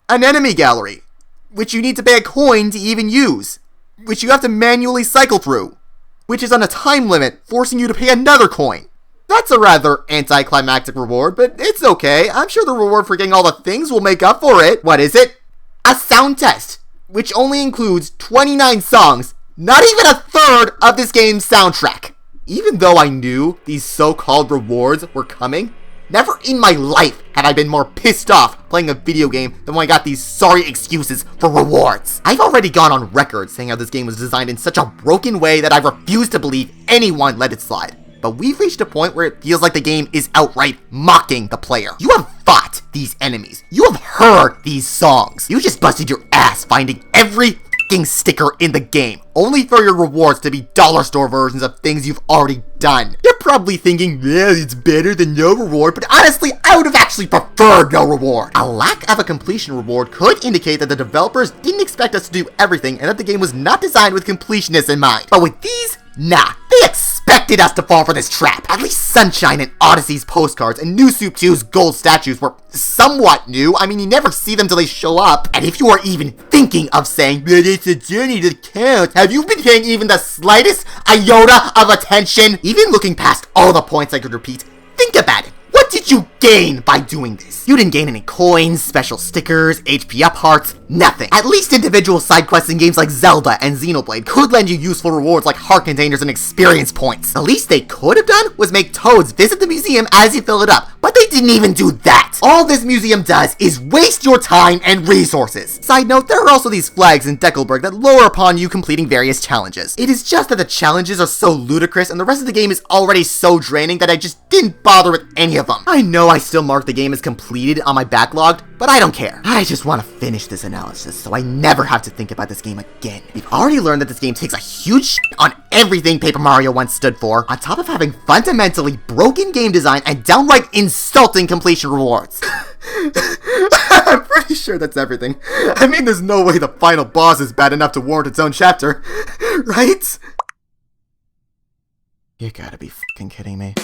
An enemy gallery, which you need to pay a coin to even use, which you have to manually cycle through, which is on a time limit, forcing you to pay another coin. That's a rather anticlimactic reward, but it's okay. I'm sure the reward for getting all the things will make up for it. What is it? A sound test, which only includes 29 songs, not even a third of this game's soundtrack. Even though I knew these so-called rewards were coming, never in my life have I been more pissed off playing a video game than when I got these sorry excuses for rewards. I've already gone on record saying how this game was designed in such a broken way that I refuse to believe anyone let it slide. But we've reached a point where it feels like the game is outright mocking the player. You have fought these enemies. You have heard these songs. You just busted your ass finding every sticker in the game, only for your rewards to be dollar store versions of things you've already done. You're probably thinking, yeah, it's better than no reward, but honestly, I would have actually preferred no reward. A lack of a completion reward could indicate that the developers didn't expect us to do everything and that the game was not designed with completionists in mind. But with these, nah, they expected us to fall for this trap. At least Sunshine and Odyssey's postcards and New Soup 2's gold statues were somewhat new. I mean, you never see them till they show up. And if you are even thinking of saying, but it's a journey that counts, have you been paying even the slightest iota of attention? Even looking past all the points I could repeat, think about it. What did you gain by doing this? You didn't gain any coins, special stickers, HP up hearts, nothing. At least individual side quests in games like Zelda and Xenoblade could lend you useful rewards like heart containers and experience points. The least they could have done was make Toads visit the museum as you fill it up, but they didn't even do that. All this museum does is waste your time and resources. Side note, there are also these flags in Deckelberg that lower upon you completing various challenges. It is just that the challenges are so ludicrous and the rest of the game is already so draining that I just didn't bother with any of them. I know I still mark the game as completed on my backlog, but I don't care. I just want to finish this analysis so I never have to think about this game again. We've already learned that this game takes a huge shit on everything Paper Mario once stood for, on top of having fundamentally broken game design and downright insulting completion rewards. I'm pretty sure that's everything. I mean, there's no way the final boss is bad enough to warrant its own chapter, right? You gotta be fucking kidding me.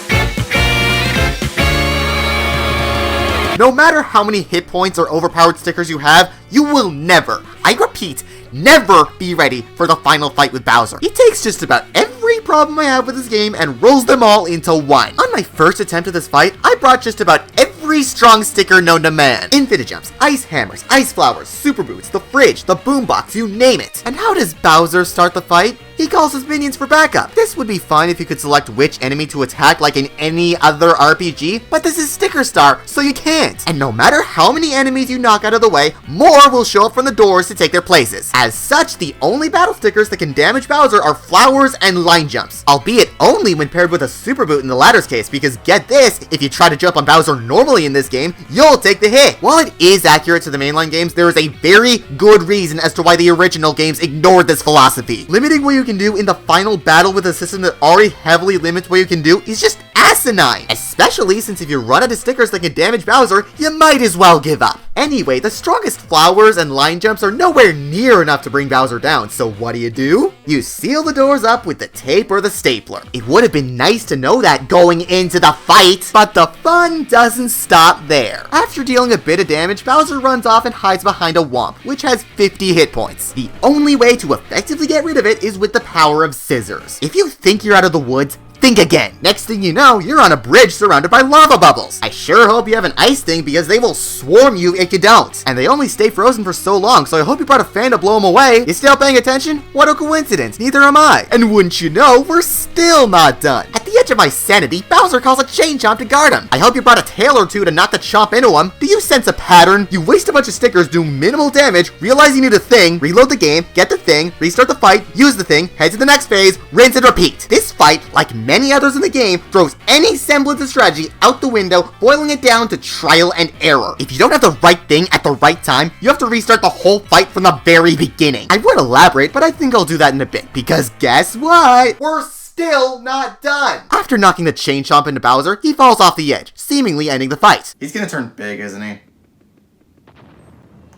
No matter how many hit points or overpowered stickers you have, you will never, I repeat, never be ready for the final fight with Bowser. He takes just about every problem I have with this game and rolls them all into one. On my first attempt at this fight, I brought just about every strong sticker known to man. Infinite jumps, ice hammers, ice flowers, super boots, the fridge, the boombox, you name it. And how does Bowser start the fight? He calls his minions for backup. This would be fine if you could select which enemy to attack like in any other RPG, but this is Sticker Star, so you can't. And no matter how many enemies you knock out of the way, more will show up from the doors to take their places. As such, the only battle stickers that can damage Bowser are flowers and line jumps, albeit only when paired with a super boot in the latter's case, because get this, if you try to jump on Bowser normally in this game, you'll take the hit. While it is accurate to the mainline games, there is a very good reason as to why the original games ignored this philosophy. Limiting what you can do in the final battle with a system that already heavily limits what you can do is just asinine, especially Especially since if you run out of stickers that can damage Bowser, you might as well give up. Anyway, the strongest flowers and line jumps are nowhere near enough to bring Bowser down, so what do? You seal the doors up with the tape or the stapler. It would have been nice to know that going into the fight, but the fun doesn't stop there. After dealing a bit of damage, Bowser runs off and hides behind a Womp, which has 50 hit points. The only way to effectively get rid of it is with the power of scissors. If you think you're out of the woods, think again. Next thing you know, you're on a bridge surrounded by lava bubbles. I sure hope you have an ice thing because they will swarm you if you don't. And they only stay frozen for so long, so I hope you brought a fan to blow them away. You still paying attention? What a coincidence. Neither am I. And wouldn't you know, we're still not done. At the edge of my sanity, Bowser calls a chain chomp to guard him. I hope you brought a tail or two to knock the chomp into him. Do you sense a pattern? You waste a bunch of stickers, do minimal damage, realize you need a thing, reload the game, get the thing, restart the fight, use the thing, head to the next phase, rinse and repeat. This fight, like many others in the game, throws any semblance of strategy out the window, boiling it down to trial and error. If you don't have the right thing at the right time, you have to restart the whole fight from the very beginning. I would elaborate, but I think I'll do that in a bit, because guess what? We're still not done. After knocking the chain chomp into Bowser, he falls off the edge, seemingly ending the fight. He's gonna turn big, isn't he?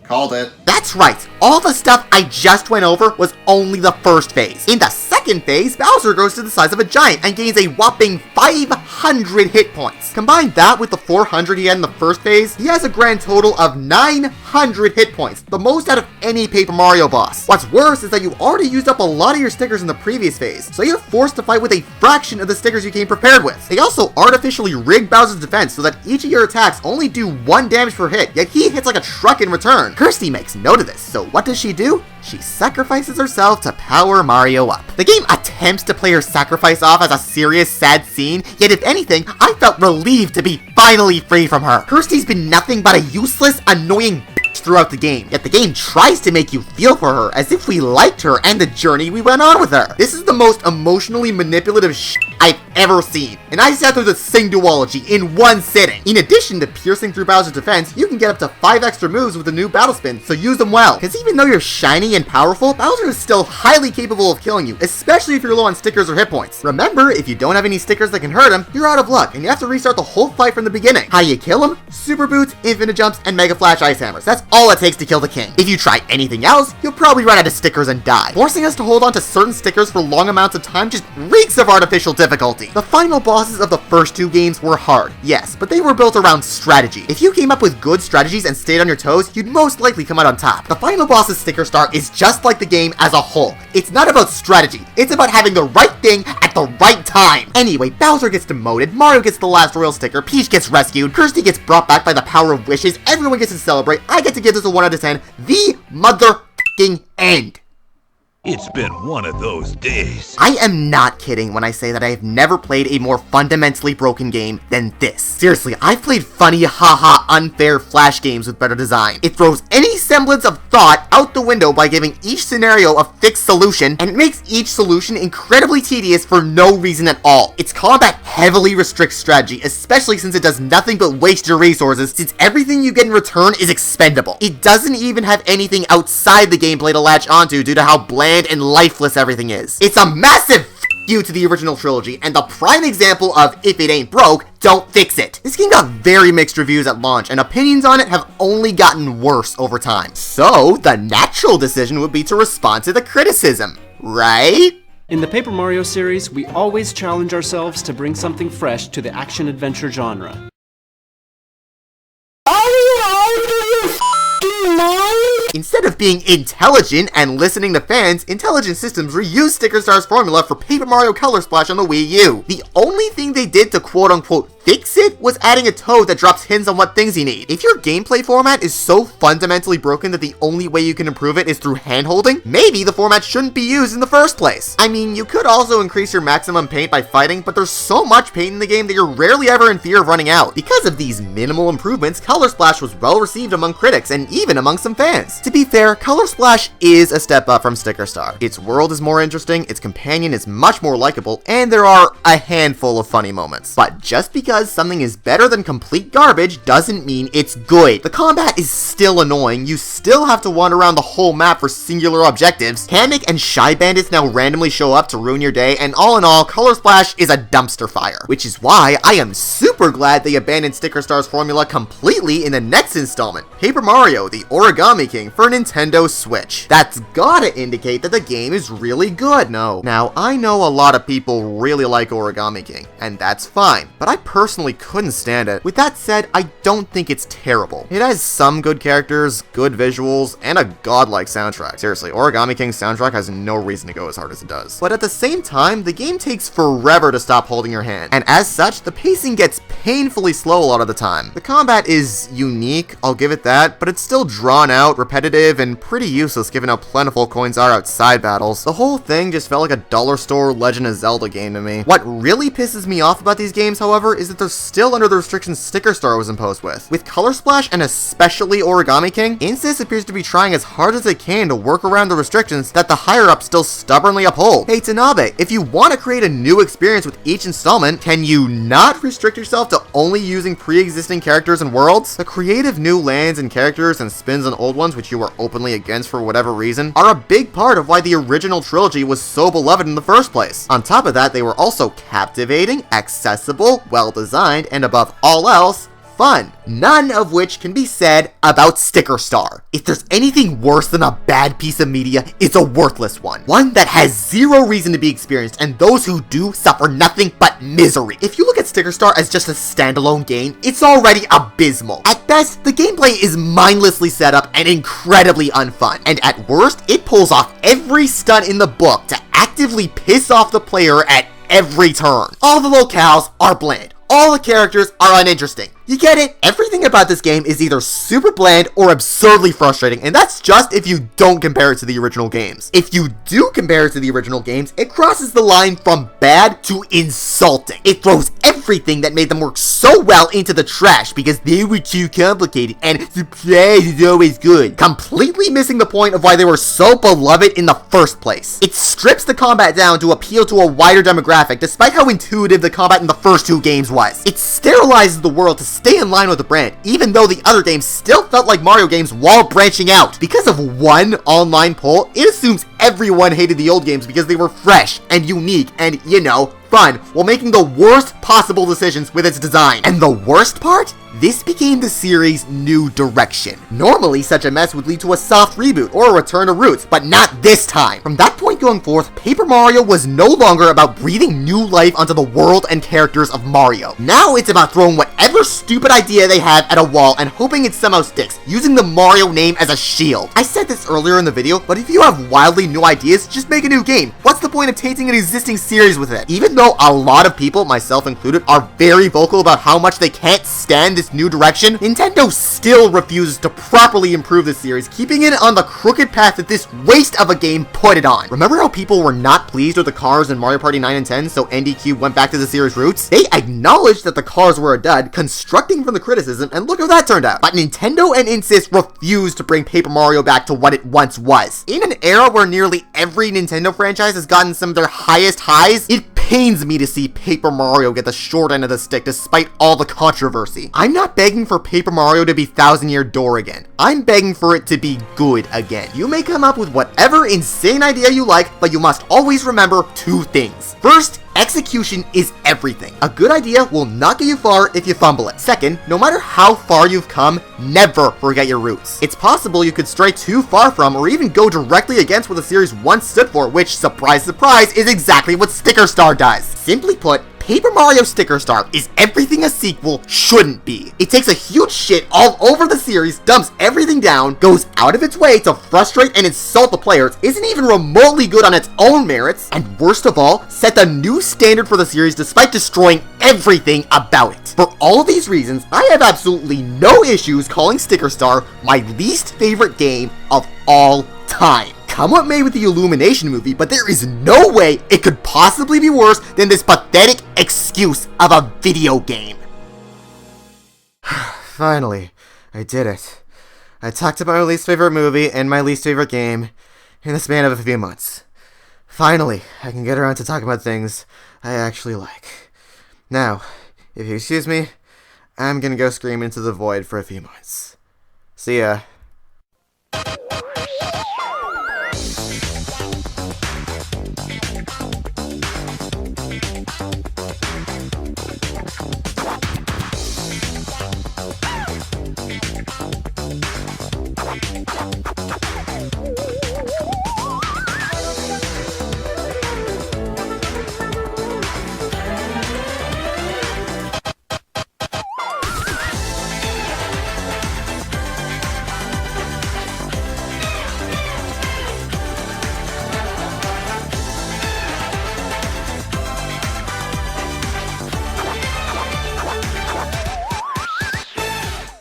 Called it. That's right, all the stuff I just went over was only the first phase. In the second phase, Bowser grows to the size of a giant and gains a whopping 500 hit points. Combine that with the 400 he had in the first phase, he has a grand total of 900 hit points, the most out of any Paper Mario boss. What's worse is that you already used up a lot of your stickers in the previous phase, so you're forced to fight with a fraction of the stickers you came prepared with. They also artificially rigged Bowser's defense so that each of your attacks only do 1 damage per hit, yet he hits like a truck in return. Kirsty makes note of this, so what does she do? She sacrifices herself to power Mario up. The game attempts to play her sacrifice off as a serious, sad scene, yet if anything, I felt relieved to be finally free from her. Kirsty's been nothing but a useless, annoying bitch throughout the game, yet the game tries to make you feel for her as if we liked her and the journey we went on with her. This is the most emotionally manipulative shit I've ever seen, and I sat through the Sing duology in one sitting. In addition to piercing through Bowser's defense, you can get up to 5 extra moves with the new battle spin, so use them well. Because even though you're shiny and powerful, Bowser is still highly capable of killing you, especially if you're low on stickers or hit points. Remember, if you don't have any stickers that can hurt him, you're out of luck, and you have to restart the whole fight from the beginning. How you kill him? Super boots, infinite jumps, and mega flash ice hammers. That's all it takes to kill the king. If you try anything else, you'll probably run out of stickers and die. Forcing us to hold on to certain stickers for long amounts of time just reeks of artificial difficulty. The final bosses of the first 2 games were hard, yes, but they were built around strategy. If you came up with good strategies and stayed on your toes, you'd most likely come out on top. The final boss's sticker star is just like the game as a whole. It's not about strategy, it's about having the right thing at the right time. Anyway, Bowser gets demoted, Mario gets the last royal sticker, Peach gets rescued, Kirsty gets brought back by the power of wishes, everyone gets to celebrate, I get to give this a 1 out of 10, the mother-f***ing end. It's been one of those days. I am not kidding when I say that I have never played a more fundamentally broken game than this. Seriously, I've played funny, haha, unfair Flash games with better design. It throws any semblance of thought out the window by giving each scenario a fixed solution, and it makes each solution incredibly tedious for no reason at all. Its combat heavily restricts strategy, especially since it does nothing but waste your resources, since everything you get in return is expendable. It doesn't even have anything outside the gameplay to latch onto due to how bland and lifeless everything is. It's a massive f*** you to the original trilogy, and the prime example of if it ain't broke, don't fix it. This game got very mixed reviews at launch, and opinions on it have only gotten worse over time. So, the natural decision would be to respond to the criticism, right? In the Paper Mario series, we always challenge ourselves to bring something fresh to the action-adventure genre. Instead of being intelligent and listening to fans, Intelligent Systems reused Sticker Star's formula for Paper Mario Color Splash on the Wii U. The only thing they did to quote-unquote fix it was adding a toad that drops hints on what things you need. If your gameplay format is so fundamentally broken that the only way you can improve it is through hand-holding, maybe the format shouldn't be used in the first place. I mean, you could also increase your maximum paint by fighting, but there's so much paint in the game that you're rarely ever in fear of running out. Because of these minimal improvements, Color Splash was well received among critics and even among some fans. To be fair, Color Splash is a step up from Sticker Star. Its world is more interesting, its companion is much more likable, and there are a handful of funny moments. But just because because something is better than complete garbage doesn't mean it's good. The combat is still annoying, you still have to wander around the whole map for singular objectives, Hammock and Shy Bandits now randomly show up to ruin your day, and all in all, Color Splash is a dumpster fire. Which is why I am super glad they abandoned Sticker Star's formula completely in the next installment, Paper Mario: The Origami King for Nintendo Switch. That's gotta indicate that the game is really good. Now, I know a lot of people really like Origami King, and that's fine, but I personally couldn't stand it. With that said, I don't think it's terrible. It has some good characters, good visuals, and a godlike soundtrack. Seriously, Origami King's soundtrack has no reason to go as hard as it does. But at the same time, the game takes forever to stop holding your hand, and as such, the pacing gets painfully slow a lot of the time. The combat is unique, I'll give it that, but it's still drawn out, repetitive, and pretty useless given how plentiful coins are outside battles. The whole thing just felt like a dollar store Legend of Zelda game to me. What really pisses me off about these games, however, is that they're still under the restrictions Sticker Star was imposed with. With Color Splash and especially Origami King, Insys appears to be trying as hard as they can to work around the restrictions that the higher-ups still stubbornly uphold. Hey Tanabe, if you want to create a new experience with each installment, can you not restrict yourself to only using pre-existing characters and worlds? The creative new lands and characters and spins on old ones, which you are openly against for whatever reason, are a big part of why the original trilogy was so beloved in the first place. On top of that, they were also captivating, accessible, well-designed, and above all else, fun. None of which can be said about Sticker Star. If there's anything worse than a bad piece of media, it's a worthless one. One that has zero reason to be experienced, and those who do suffer nothing but misery. If you look at Sticker Star as just a standalone game, it's already abysmal. At best, the gameplay is mindlessly set up and incredibly unfun. And at worst, it pulls off every stunt in the book to actively piss off the player at every turn. All the locales are bland. All the characters are uninteresting. You get it? Everything about this game is either super bland or absurdly frustrating, and that's just if you don't compare it to the original games. If you do compare it to the original games, it crosses the line from bad to insulting. It throws everything that made them work so well into the trash because they were too complicated and the play is always good, completely missing the point of why they were so beloved in the first place. It strips the combat down to appeal to a wider demographic despite how intuitive the combat in the first two games was. It sterilizes the world to stay in line with the brand, even though the other games still felt like Mario games while branching out. Because of one online poll, it assumes everyone hated the old games because they were fresh and unique and, fun, while making the worst possible decisions with its design. And the worst part? This became the series' new direction. Normally, such a mess would lead to a soft reboot or a return to roots, but not this time. From that point going forth, Paper Mario was no longer about breathing new life onto the world and characters of Mario. Now it's about throwing whatever stupid idea they have at a wall and hoping it somehow sticks, using the Mario name as a shield. I said this earlier in the video, but if you have wildly new ideas, just make a new game. What's the point of tainting an existing series with it? Even though a lot of people, myself included, are very vocal about how much they can't stand this new direction, Nintendo still refuses to properly improve the series, keeping it on the crooked path that this waste of a game put it on. Remember how people were not pleased with the cars in Mario Party 9 and 10, so NDQ went back to the series' roots? They acknowledged that the cars were a dud, constructing from the criticism, and look how that turned out. But Nintendo and Insys refused to bring Paper Mario back to what it once was. In an era where nearly every Nintendo franchise has gotten some of their highest highs, it pains me to see Paper Mario get the short end of the stick despite all the controversy. I'm not begging for Paper Mario to be Thousand Year Door again. I'm begging for it to be good again. You may come up with whatever insane idea you like, but you must always remember two things. First, execution is everything. A good idea will not get you far if you fumble it. Second, no matter how far you've come, never forget your roots. It's possible you could stray too far from or even go directly against what the series once stood for, which, surprise surprise, is exactly what Sticker Star does. Simply put, Paper Mario Sticker Star is everything a sequel shouldn't be. It takes a huge shit all over the series, dumps everything down, goes out of its way to frustrate and insult the players, isn't even remotely good on its own merits, and worst of all, set the new standard for the series despite destroying everything about it. For all of these reasons, I have absolutely no issues calling Sticker Star my least favorite game of all time. Come what may with the Illumination movie, but there is no way it could possibly be worse than this pathetic excuse of a video game. Finally, I did it. I talked about my least favorite movie and my least favorite game in the span of a few months. Finally, I can get around to talking about things I actually like. Now, If you excuse me, I'm gonna go scream into the void for a few months. See ya.